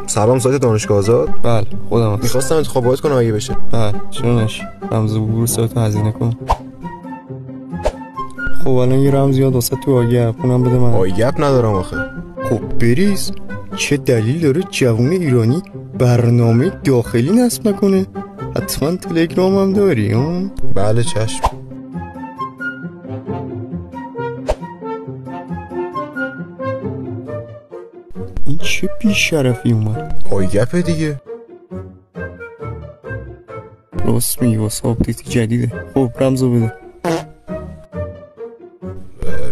سلام، سایت دانشگاه آزاد. بله خودم هست. میخواستم انتخاب واحد کنم اگه بشه. بله چرا نشه. رمز عبور سایت رو هزینه کن. خب الان یه رمز یاد واسه تو آگپ اونم بده من. آگپ ندارم آخه. خب بریز. چه دلیل داره جوون ایرانی برنامه داخلی نصب نکنه؟ حتما تلگرام هم داری ها؟ بله چشم. این چه بیشرفی اومد؟ آگپ دیگه. راست میگی واسه آپدیت جدیده. خب رمزو بده.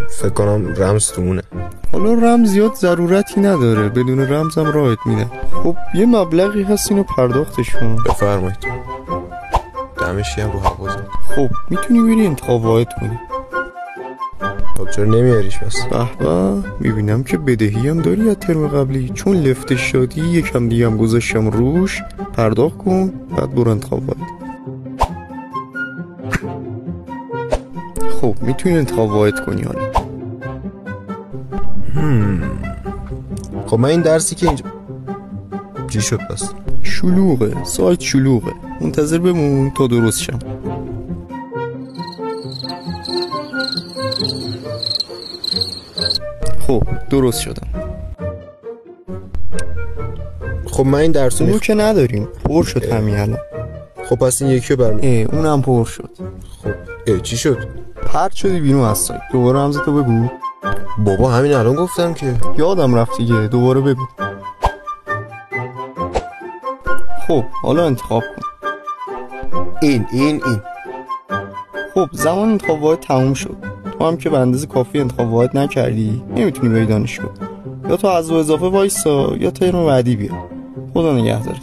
فکر کنم رمز تومونه. حالا رمز زیاد ضرورتی نداره، بدون رمزم راحت میدم. خب یه مبلغی هست اینو پرداختش کن. بفرمایید. دمشی هم رو حوازم. خب میتونی بری انتخاب واحد کنی. خب چرا نمیاریش بس؟ به به، میبینم که بدهی هم داری از ترم قبلی، چون لفتش شدی یکم دیگه هم گذاشتم روش. پرداخت کن بعد برو انتخاب واحد. خب میتونی انتخاب واحد کنی حالا. خب من این درسی که اینجا چی شد پس؟ شلوغه، سایت شلوغه، منتظر بمون تا درست شم. خب درست شدم. خب من این درسو اونو که نداریم، پر شد همین الان. خب پس این یکی رو برمی. اونم پر شد. خب چی شد؟ پرت شدی بیرون از سایت. دوباره رمزتو بگو. بابا همین الان گفتم که. یادم رفت دیگه، دوباره بگو. خب حالا انتخاب کن. این خب زمان انتخاب واحد تموم شد. تو هم که به اندازه کافی انتخاب واحد نکردی، نمیتونی بری دانشگاه. یا تو از اضافه وایسا یا ترم بعدی بیا. خدا نگهدارت.